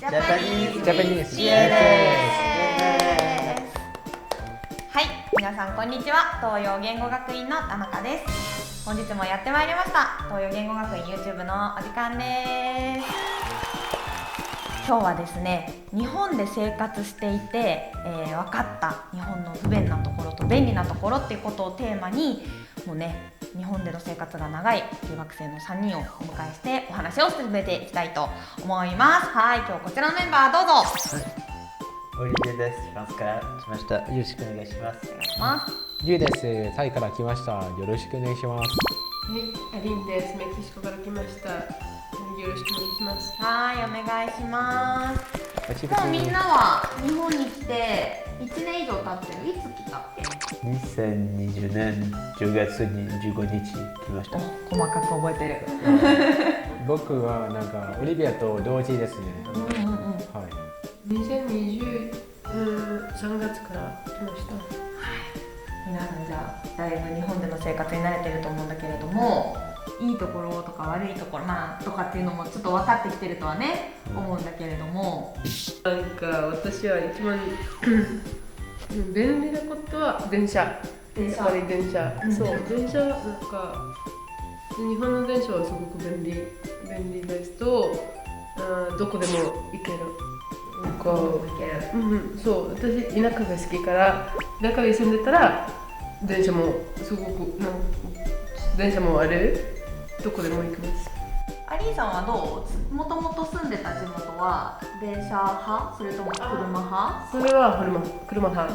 ジャパニーズジャパニーズ知恵です。はい、皆さんこんにちは。東洋言語学院の田中です。本日もやってまいりました。東洋言語学院 YouTube のお時間です。今日はですね、日本で生活していて、分かった日本の不便なところと便利なところっていうことをテーマに、もうね、日本での生活が長い留学生の3人をお迎えしてお話を進めていきたいと思います。はい、今日こちらのメンバーどうぞ。オリビエです。フランスから来ました。よろしくお願いします。お願いします。リュウです。タイから来ました。よろしくお願いします。はい、アリンです。メキシコから来ました。よろしくお願いします。はい、お願いします。もうみんなは日本に来て1年以上経ってる。いつ来たっけ2020年10月25日来ました。お、細かく覚えてる。僕はなんかオリビアと同時ですね。はい。2023月から来ました。皆さんじゃあだいぶ日本での生活に慣れてると思うんだけれども、いいところとか悪いところ、とかっていうのもちょっと分かってきてるとはね、思うんだけれども、なんか私は一番便利なことは電車。やっぱり電車。そう、電車なんか日本の電車はすごく便利ですと、どこでも行ける。そう、私田舎が好きから田舎に住んでたら電車もすごく電車もある。どこでも行きます。アリーさんはどう？もともと住んでた地元は電車派？それとも車派？それは車派。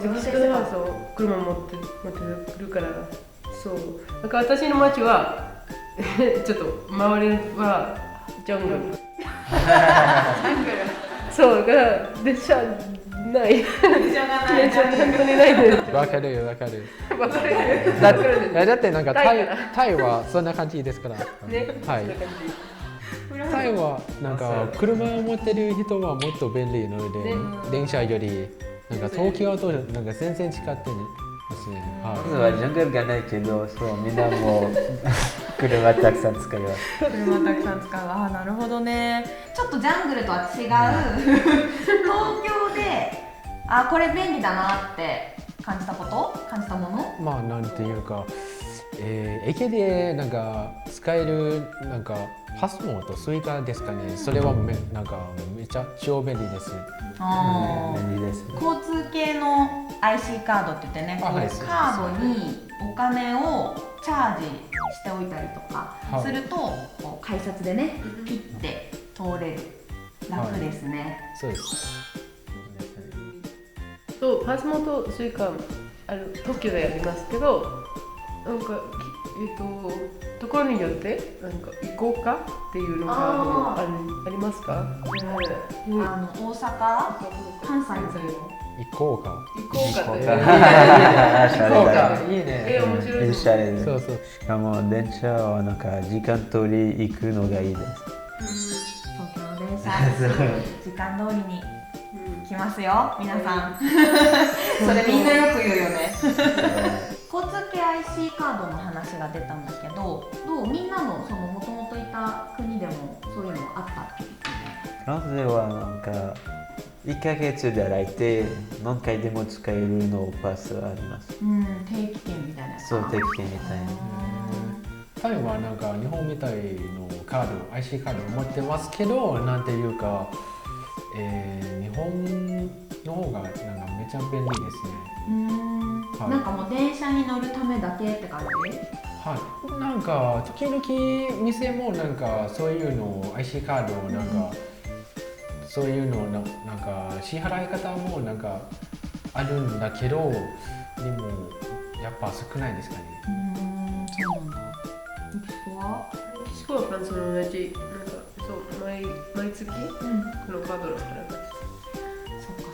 自分ではそう車持ってくるから。そう。なんか私の町はちょっと周りはジャングル。そうだから電車ない。電車がない。電車ないです。わかるわかる。わかる。だってなんかタイはそんな感じですから。ね。はい。そんな感じ。タイはなんか車を持ってる人はもっと便利なので、電車よりなんか東京となんか全然違ってますね。まずはジャングルがないけど、そうみんなも車たくさん使います。車たくさん使う。なるほどね。ちょっとジャングルとは違う東京でこれ便利だなって感じたもの？なんていうか、駅でなんか使えるなんかパスモとスイカですかね。それはなんかめっちゃ超便利です。便利です。交通系の IC カードって言ってね、こういうカードにお金をチャージしておいたりとかすると、こう改札でねピッて通れる。楽ですね。そうです。そう、パスモとスイカ特許でやりますけど、なんかところによってなんか行こうかっていうのがありますか？大阪、関西の行こうか。いいね。面白い。電車で。そうそう。しかも電車はなんか時間通り行くのがいいです。東京の電車、時間通りに来ますよ、皆さん。それみんなよく言うよね。交通系 IC カードの話が出たんだけど、みんなのその元々いた国でもそういうのあったっけ？フランスではなんか1ヶ月で洗えて何回でも使えるのパスあります。定期券みたいなやつ。そう、定期券みたいな。タイはなんか日本みたいのカード、IC カードを持ってますけど、なんていうか、日本の方がなんかめちゃ便利ですね。なんかもう電車に乗るためだけって感じ？はい。なんか時々店もなんかそういうの IC カードをなんか、そういうのなんか支払い方もなんかあるんだけど、でもやっぱ少ないですかね。そうなんだ。メキシコは？メキシコはフランスと同じ、なんかそう毎月このカードを払います。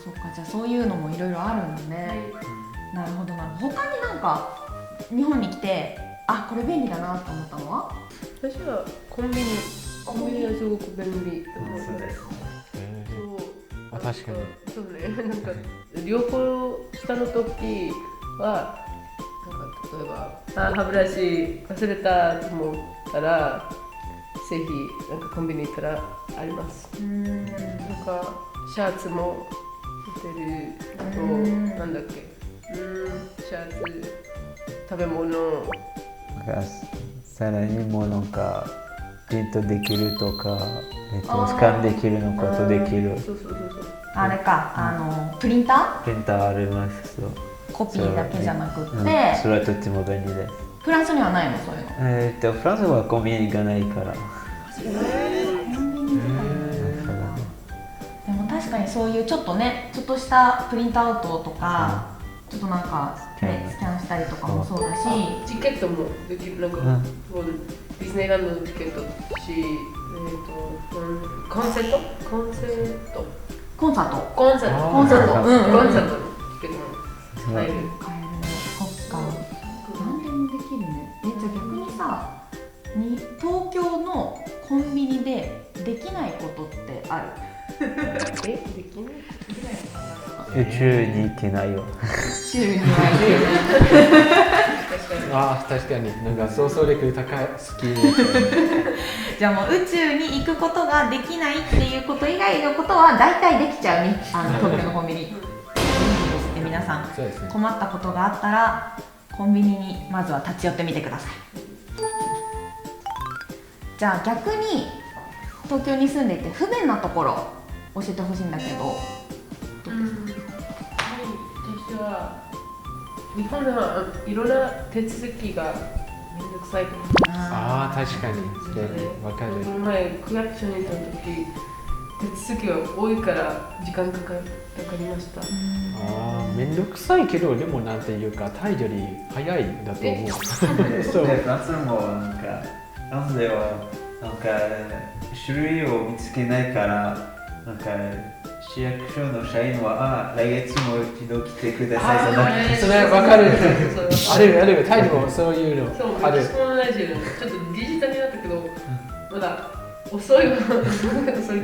そっか、じゃあそういうのもいろいろあるんだね。なるほど。他になんか日本に来てこれ便利だなと思ったのは？私はコンビニはすごく便利。そうです。確かに。そうね。なんか旅行したの時はなんか例えば歯ブラシ忘れたと思ったらぜひなんかコンビニ行ったらあります。かシャツも売ってる。あとなんだっけ、シャツ、食べ物。さらにもなんかプリントできるとか、スキャンできるのことできる。そうそうそうそう。あれか、プリンタプリンターあります。そう。ーコピーだけじゃなくって、それはとっても便利です。フランスにはないのそういうの。フランスはコンビニがないから。コンビニとかにでも確かにそういうちょっとね、ちょっとしたプリントアウトとか、ちょっとなんか、ね、スキャンしたりとかもそうだし、チケットもできる。なんか、ディズニーランドのチケットし、コンサートコンサート、コンサートのチケットも買える。そっか、何でもできるね。じゃあ逆にさ、東京のコンビニでできないことってある？できない宇宙に行けないよ。宇宙には確かになんか想像力高い好き。じゃあもう宇宙に行くことができないっていうこと以外のことは大体できちゃうね。東京のコンビニ。で皆さん、そうですね。困ったことがあったらコンビニにまずは立ち寄ってみてください。じゃあ逆に東京に住んでいて不便なところ教えてほしいんだけど。私は日本ではいろんな手続きがめんどくさいと思う。確かにわかる。この前区役所に行った時、手続きが多いから時間かかりました。めんどくさいけど、でもなんていうかタイより早いだと思う。そう。フランスもなんかフランスではなんか種類を見つけないからなんか市役所の社員は来月も一度来てください。それわかる。あるタイでもそういうのそう、ある。私も同じで、ちょっとデジタルになったけど、まだ遅いわ。遅い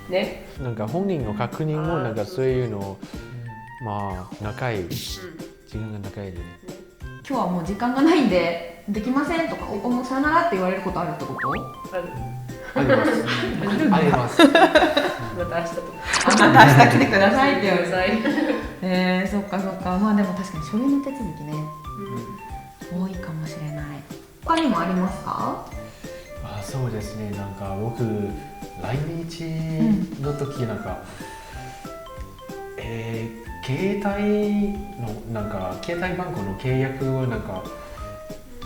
ね。なんか本人の確認もなんかそういうのまあ仲いい。自分が仲いいでね。今日はもう時間がないんでできませんとか、もうさよならって言われることあるってこと？ある。あります。あります。また明日とか。また明日来てくださいって言われください。そっかそっか。まあでも確かに書類の手続きね、多いかもしれない。他にもありますか？そうですね。なんか僕来日の時なんか、携帯のなんか携帯番号の契約をなんか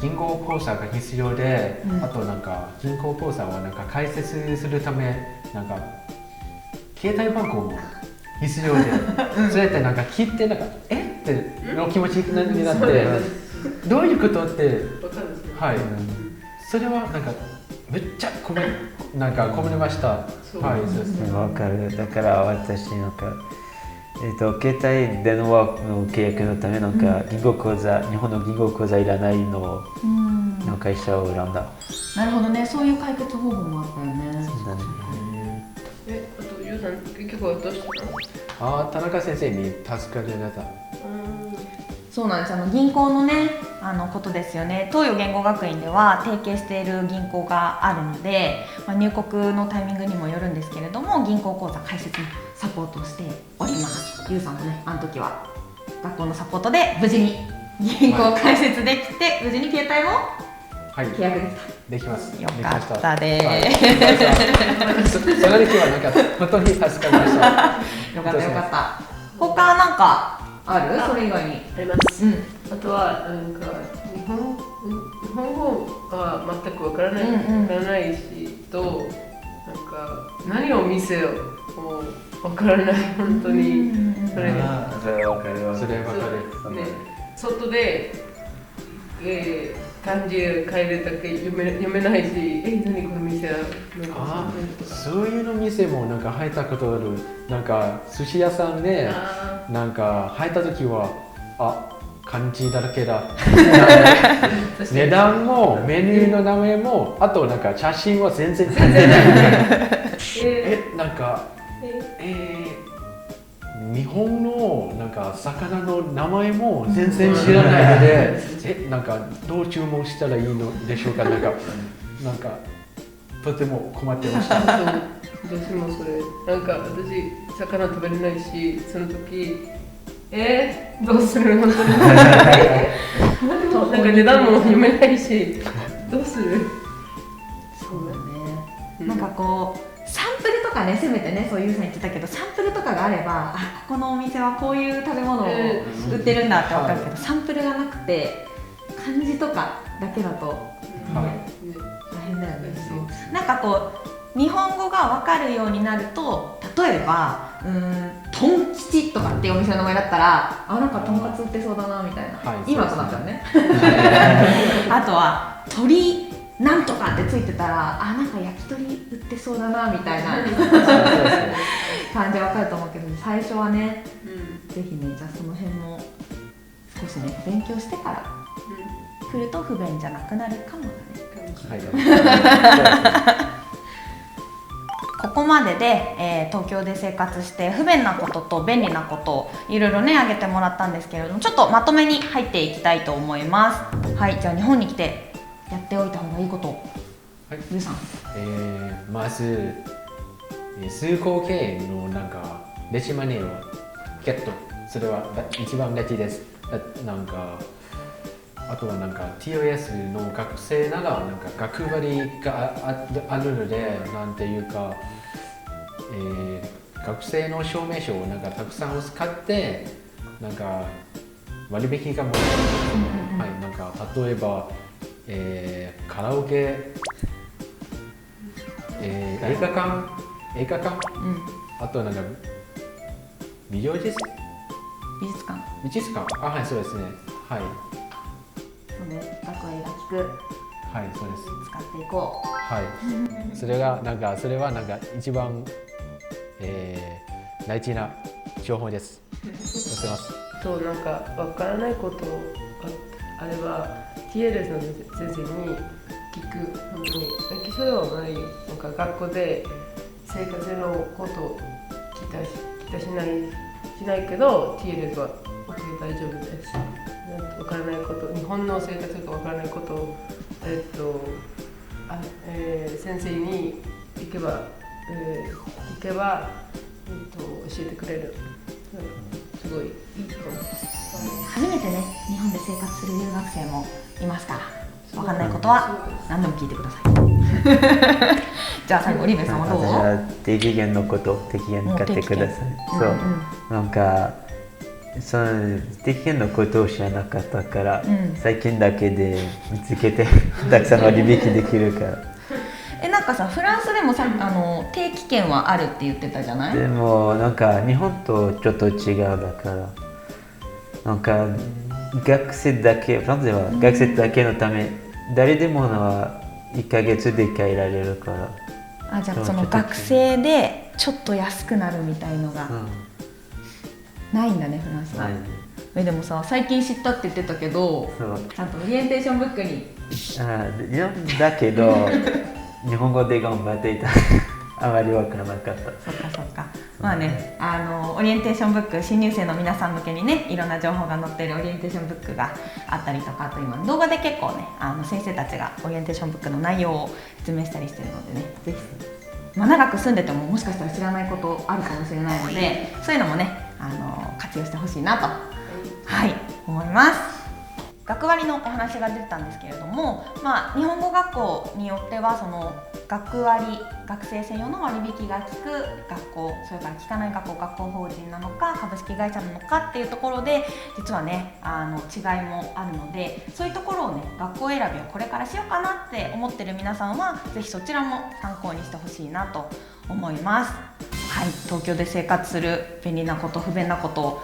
銀行口座が必要で、あとなんか銀行口座をなんか開設するためなんか携帯番号も必要で、それってなんか聞いてなんかっての気持ちになって、どういうことってはい、それはなんかめっちゃ困りました。はい、そうですね。わかる。だから私なんか携帯電話の契約のためなんか銀行口座、日本の銀行口座いらないの会社を選んだ。なるほどね。そういう解決方法もあったよね。そうだね。あとゆうさん結局はどうしたの？田中先生に助かりました。そうなんです。銀行のねことですよね。東洋言語学院では提携している銀行があるので、入国のタイミングにもよるんですけれども、銀行口座開設にサポートをしております。ゆうさんもね、あの時は学校のサポートで無事に銀行開設できて、無事に携帯も契約できます。よかったです。その時はなんか本当に助かりました。よかったよかった。他なんかある？それ以外に。あります。あとはなんか日本語は全くわからないしと、なんか何を見せようもわからない。本当にそれわかる。それわかる。ね、外で漢字変えるだけ読めないし、何この店はそういうの店もなんか入ったことある。なんか寿司屋さんでなんか入った時は漢字だらけだ。値段もメニューの名前も、あとなんか写真は全然書いてない。なんか日本のなんか魚の名前も全然知らないので、なんかどう注文したらいいのでしょうか。なんかとても困ってました。私もそれなんか私魚食べれないしその時どうする本当になんか値段も読めないしどうするそうだね、なんかこうサンプルとかね、せめてね、そういうふうに言ってたけどサンプルとかがあれば、あ、ここのお店はこういう食べ物を売ってるんだって分かるけど、サンプルがなくて漢字とかだけだと、大変だよね。そうなんかこう日本語が分かるようになると、例えばトン吉とかっていうお店の名前だったら、あ、なんかとんかつ売ってそうだなみたいな、今となったらねあとは鳥なんとかってついてたら、あ、なんか焼き鳥売ってそうだなみたいな感じは分かると思うけど、最初はね、ぜひね、じゃあその辺も少しね勉強してから来ると不便じゃなくなるかもだね。ここまでで、東京で生活して不便なことと便利なことをいろいろね挙げてもらったんですけれども、ちょっとまとめに入っていきたいと思います。はい、じゃあ日本に来てやっておいた方がいいこと、はい、ゆうさん。まず通行系のなんかレジマネーをゲット、それは一番大事です。なんかあとはなんか TOS の学生ならなんか学割があるので、なんていうか、学生の証明書をなんかたくさん使ってなんか割引がもらえる。はい、なんか例えば、カラオケ、映画館、あとなんか美術館、あ、はい、そうですね。はい。そうね、学割が効く。はい、そうです。使っていこう。はい。それはなんか一番、大事な情報です。載せます。そうなんかわからないことがあれば TLS の先生に聞く。本当に基礎ではないなんか学校で生活のことを聞いたしないけど TLS は OK 大丈夫です。わからないこと、日本の生活がわからないことを先生に行けば教えてくれる。すごいいいと思う。初めてね、日本で生活する留学生もいますから、わかんないことは何でも聞いてくださいじゃあ最後、オリベさんはどう？じゃあ適限のこと適限に買ってください。そう、なんかその適限のことを知らなかったから、最近だけで見つけてたくさん割引できるからなんかさ、フランスでもさ、定期券はあるって言ってたじゃない？でもなんか日本とちょっと違うだから、なんか学生だけ、フランスでは学生だけのため、誰でもは1ヶ月で帰られるから。あ、じゃあその学生でちょっと安くなるみたいのがないんだね、フランスは。でもさ、最近知ったって言ってたけど、ちゃんとオリエンテーションブックに読んだけど日本語で頑張っていたあまり分からなかった。そっかそっか。まあね、オリエンテーションブック、新入生の皆さん向けにね、いろんな情報が載っているオリエンテーションブックがあったりとか、あと今動画で結構ね、先生たちがオリエンテーションブックの内容を説明したりしてるのでね、ぜひ、長く住んでてももしかしたら知らないことあるかもしれないので、そういうのもね、活用してほしいなと、はい、思います。学割のお話が出てたんですけれども、日本語学校によってはその学割、学生専用の割引が効く学校、それから効かない学校、学校法人なのか株式会社なのかっていうところで実はね、違いもあるので、そういうところをね、学校選びをこれからしようかなって思ってる皆さんはぜひそちらも参考にしてほしいなと思います。はい、東京で生活する便利なこと、不便なことを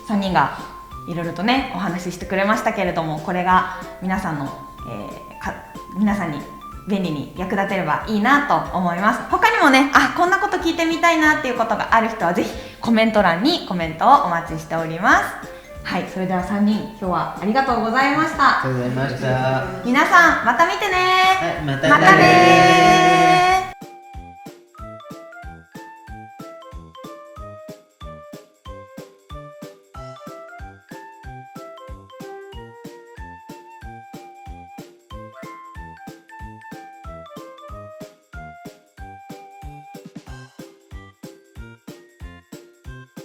3人がいろいろとねお話ししてくれましたけれども、これが皆さんの、皆さんに便利に役立てればいいなと思います。他にもね、こんなこと聞いてみたいなっていうことがある人はぜひコメント欄にコメントをお待ちしております。はい、それでは3人今日はありがとうございました。ありがとうございました。皆さんまた見てね。はい、またね。